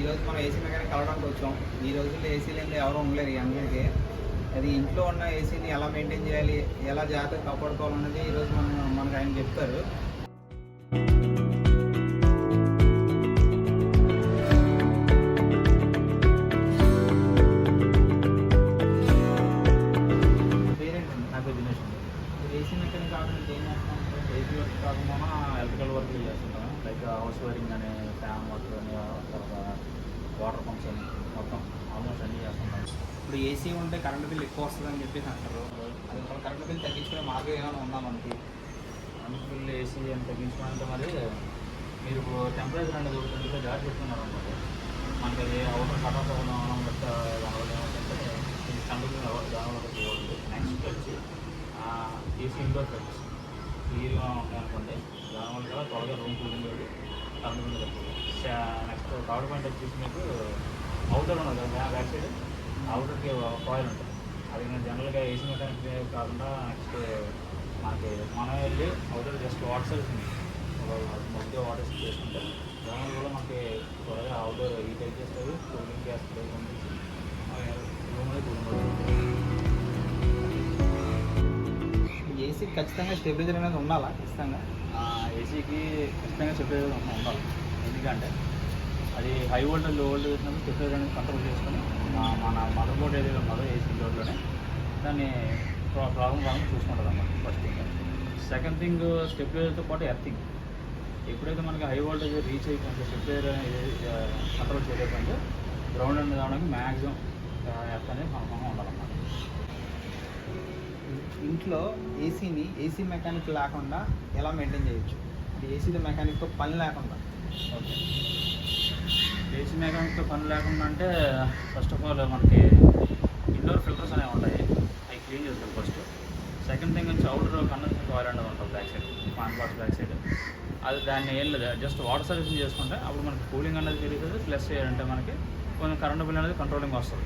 ఈరోజు మనం AC mechanic కలవడానికి వచ్చాం. ఈ రోజుల్లో ఏసీ లేనిదే ఎవరు ఉండలేరు ఈ అందరికీ. అది ఇంట్లో ఉన్న ఏసీని ఎలా మెయింటైన్ చేయాలి, ఎలా జాగ్రత్తగా కాపాడుకోవాలన్నది ఈరోజు మనకు ఆయన చెప్తారు. పేరేంటండి? నాకు దినేష్ అండి. ఏసీ మెకానిక్ కాకుండా ఏం చేస్తాం? ఏసీ వర్క్ కాకుండా ఎలక్ట్రికల్ వర్క్ చేస్తుంటాను. లైక్ హౌస్ వైరింగ్ అని, ఫ్యాన్ వర్క్ అని, తర్వాత వాటర్ పంప్స్ అని, మొత్తం ఆల్మోస్ట్ అన్నీ చేస్తుంటాను. ఇప్పుడు ఏసీ ఉంటే కరెంట్ బిల్ ఎక్కువ వస్తుందని చెప్పేసి అంటారు. అది కరెంట్ బిల్ తగ్గించుకునే మార్గం ఏమైనా ఉందా మనకి? కరెంట్ బిల్ ఏసీ అని తగ్గించుకోవాలంటే మరి మీరు టెంపరేచర్ అనేది ఒక 25 దాటి పెట్టుకున్నారు అనుకోండి, మనకి అది అవుటర్ కట్ ఆఫ్ అవ్వడం బట్ దానివల్ల ఏమవుతుందంటే ఈ కరెంట్ బిల్ దానివల్ల చేయకూడదు. నెక్స్ట్ వచ్చి ఏసీ ఇండోర్ ఫ్రిడ్జ్ క్లియర్గా ఉంటాయనుకోండి, దానివల్ల కూడా త్వరగా రూమ్ కూలింగ్ వెళ్ళి కరెంట్ బిల్ తగ్గుతుంది. నెక్స్ట్ థర్డ్ పాయింట్ వచ్చేసి మీకు అవుటర్ ఉన్నది కదా బ్యాక్ సైడ్, అవుటర్కి కాయిల్ ఉంటుంది. అది నేను జనరల్గా ఏసీ మెకానిక్ కాకుండా నెక్స్ట్ మనకి మనం వెళ్ళి అవుటర్ జస్ట్ వాటర్ సర్వీసింగ్ మధ్య వాటర్ చేసుకుంటే దానివల్ల కూడా మనకి త్వరగా అవుటర్ హీట్ చేస్తుంది, కూలింగ్ గ్యాస్ పంపించి రూమ్ అనేది కూలింగ్ అవుతుంది. ఏసీ ఖచ్చితంగా స్టెబిలైజర్ అనేది ఉండాలా? ఖచ్చితంగా ఏసీకి ఖచ్చితంగా స్టెబిలైజర్ ఉండాలి. ఎందుకంటే అది హై వోల్టేజ్ లో వోల్టేజ్ వచ్చినప్పుడు స్టెబిలైజర్ అనేది కంట్రోల్ చేసుకొని మన మదర్ బోర్డ్ ఏదైతే ఉన్నదో ఏసీ బోర్డ్లోనే దాన్ని ప్రాబ్లం రాకుండా చూసుకుంటుంది అన్నమాట. First thing. సెకండ్ థింగ్, స్టెబిలైజర్తో పాటు ఎర్తింగ్. ఎప్పుడైతే మనకి హై వోల్టేజ్ రీచ్ అయిపోయిందో స్టెబిలైజర్ అనేది కంట్రోల్ చేయలేకపోయిందో గ్రౌండ్ అనేది రావడానికి మ్యాక్సిమం ఎర్త్ అనేది కన్ఫర్మ్గా ఉండాలన్నమాట. ఇంట్లో ఏసీ మెకానిక్ లేకుండా ఎలా మెయింటైన్ చేయొచ్చు? ఏసీ మెకానిక్తో పని లేకుండా. ఓకే, ఏసీ మెకానిక్తో పని లేకుండా అంటే ఫస్ట్ ఆఫ్ ఆల్ మనకి ఇండోర్ ఫిల్టర్స్ అనేవి ఉంటాయి, అవి క్లీన్ చేస్తాం ఫస్ట్. సెకండ్ థింగ్ వచ్చి అవుటర్ కండెన్సర్ కాయిల్ అనేది ఉంటుంది back side, fan box back side. అది దాన్ని ఏం లేదు, జస్ట్ వాటర్ సర్వీసింగ్ చేసుకుంటే అప్పుడు మనకి కూలింగ్ అనేది తిరుగుతుంది, ప్లస్ ఏంటంటే మనకి కొంచెం కరెంట్ బిల్ అనేది కంట్రోలింగ్ వస్తుంది.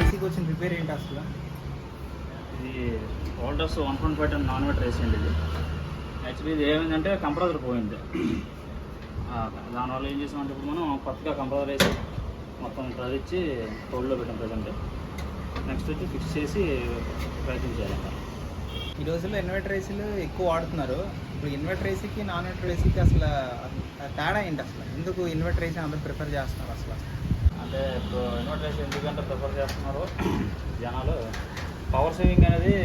ఏసీకి వచ్చిన రిపేర్ ఏంటి అసలు? ఇది వోల్టర్స్ 1.5 నాన్ మీటర్ ఏసీ అండి. ఇది యాక్చువల్లీ ఇది ఏమైందంటే కంప్రెసర్ పోయింది. దానివల్ల ఏం చేసామంటే ఇప్పుడు మనం కొత్తగా కంప్రెసర్ వేసి మొత్తం ప్రదిచ్చి హోల్డ్లో పెట్టాం ప్రజెంట్. నెక్స్ట్ వచ్చి ఫిక్స్ చేసి ప్రయత్నం చేయాలి. ఈ రోజుల్లో ఇన్వర్టర్ ఏసీలు ఎక్కువ వాడుతున్నారు. ఇప్పుడు ఇన్వర్టర్ ఏసీకి నాన్ ఇన్వర్టర్ ఏసీకి అసలు తేడా ఏంటి? అసలు ఎందుకు ఇన్వర్టర్ ఏసీ అందరూ ప్రిఫర్ చేస్తున్నారు అసలు? అంటే ఇప్పుడు ఇన్వర్టర్ ఏసీ ఎందుకంటే ప్రిఫర్ చేస్తున్నారు జనాలు, పవర్ సేవింగ్ అనేది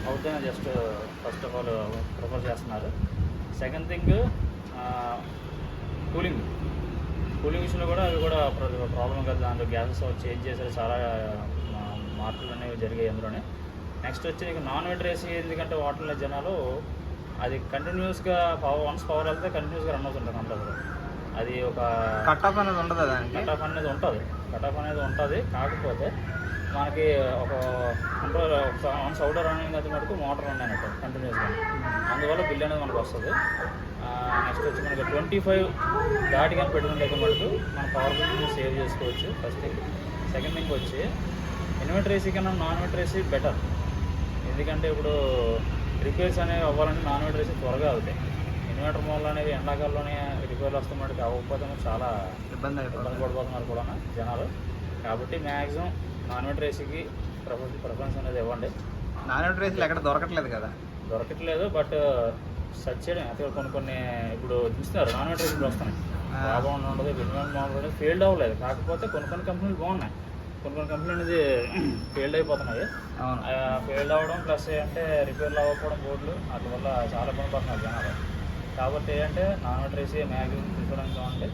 అవుతాయని just first of all prefer చేస్తున్నారు. సెకండ్ థింగ్ కూలింగ్ విషయంలో కూడా అవి కూడా ప్రాబ్లం కదా. దాంట్లో గ్యాసెస్ చేంజ్ చేశారు, చాలా మార్పులు అనేవి జరిగాయి అందులోనే. నెక్స్ట్ వచ్చి నాన్ ఇన్వర్టర్ ఏసీ ఎందుకంటే వాటిలో జనాలు అది కంటిన్యూస్గా వన్స్ పవర్ వెళ్తే కంటిన్యూస్గా రన్ అవుతుంటుంది కంప్రెసర్. అది ఒక కట్ ఆఫ్ అనేది ఉండదు, కట్ ఆఫ్ అనేది ఉంటుంది. కాకపోతే మనకి ఒక కంట్రోల్ వన్స్ అవుటర్ రన్నింగ్ అది మటుకు మోటార్ రన్ అయినట్టు కంటిన్యూస్గా, అందువల్ల బిల్ అనేది మనకు వస్తుంది. నెక్స్ట్ వచ్చి మనకి 25 దాటి కానీ పెట్టుకుంటే మటుకు మన పవర్ బిల్ సేవ్ చేసుకోవచ్చు ఫస్ట్ థింగ్. సెకండ్ థింగ్ వచ్చి ఇన్వర్టర్ ఏసీ కన్నా నాన్ ఇన్వర్టర్ ఏసీ బెటర్. ఎందుకంటే ఇప్పుడు రిపేర్స్ అనేవి అవ్వాలంటే నాన్ ఇన్వర్టర్ ఏసీ త్వరగా అవుతాయి. ఇన్వర్టర్ మూలలు అనేవి ఎండాకాలంలోనే రిపేర్లు వస్తే మటుకు అవ్వకపోతే చాలా ఇబ్బంది పడిపోతున్నారు కూడా జనాలు. కాబట్టి మ్యాక్సిమం నాన్ ఇన్వర్టర్ ఏసీకి ప్రిఫరెన్స్ అనేది ఇవ్వండి. నాన్ ఇన్వర్టర్ ఏసీలు ఎక్కడ దొరకట్లేదు బట్ సెర్చ్ చేయడం అయితే కొన్ని ఇప్పుడు చూస్తున్నారు నాన్ ఇన్వర్టర్ ఏసీలు వస్తున్నాయి. లాభం ఉండదు, బిజినెస్ మోడల్ ఫెయిల్డ్ అవ్వలేదు. కాకపోతే కొన్ని కంపెనీలు బాగున్నాయి, కొన్ని కంపెనీలు అనేది ఫెయిల్డ్ అయిపోతున్నాయి. ఫెయిల్డ్ అవ్వడం ప్లస్ అంటే రిపేర్లు అవ్వకపోవడం బోర్డులు, అందువల్ల చాలా ఇబ్బంది పడుతున్నారు జనాలు. కాబట్టి ఏంటంటే non inverter AC maximum preference చూడండి.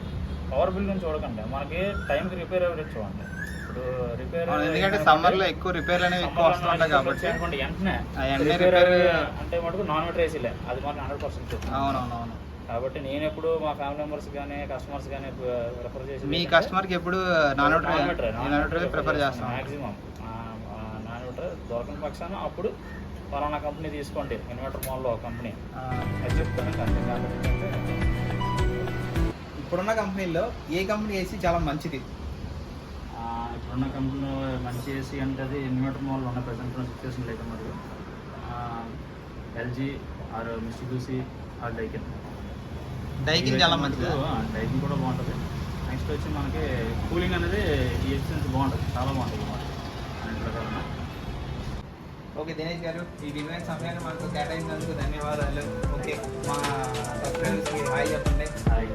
పవర్ బిల్ నుంచి చూడకండి, మనకి టైంకి రిపేర్ అవ్వడం చూడండి. ఇప్పుడు రిపేర్ ఎందుకంటే సమ్మర్లో ఎక్కువ రిపేర్లు అనేవి ఎక్కువ వస్తుంటాయి కాబట్టి అనుకోండి వెంటనే అంటే మటుకు నాన్ ఇన్వర్టర్ ఏసీలే, అది మనకి 100%. అవునవునవును. కాబట్టి నేను ఎప్పుడు మా ఫ్యామిలీ మెంబర్స్ కానీ కస్టమర్స్ కానీ ప్రిఫర్ చేసి మీ కస్టమర్కి ఎప్పుడు నాన్ ఇన్వర్టర్ ప్రిఫర్ చేస్తాం. మ్యాక్సిమం నాన్ ఇన్వర్టర్ దొరకని పక్షాన అప్పుడు ఫలానా కంపెనీ తీసుకోండి, ఇన్వర్టర్ మాల్లో కంపెనీ అది చెప్తాను. ఇప్పుడున్న కంపెనీల్లో ఏ కంపెనీ ఏసీ చాలా మంచిది? ఇప్పుడున్న కంపెనీలో మంచి ఏసీ అంటే అది ఇన్వర్టర్ మాల్లో ఉన్న ప్రజెంట్ సిచ్యువేషన్ అయితే మరి ఎల్జీ ఆర్ మిస్టిబుసి ఆర్ డైకెన్. డైకింగ్ చాలా మంచిది. డైకింగ్ కూడా బాగుంటుంది. నెక్స్ట్ వచ్చి మనకి కూలింగ్ అనేది ఈ ఎక్స్పీరియన్స్ బాగుంటుంది, చాలా బాగుంటుంది అన్నమాట అన్నింటిలో కన్నా. ఓకే దినేష్ గారు, ఈ విలువైన సమయాన్ని మాకు కేటాయించినందుకు ధన్యవాదాలు. ఓకే, మా సబ్స్క్రైబర్స్కి హాయ్ చెప్పండి. హాయ్.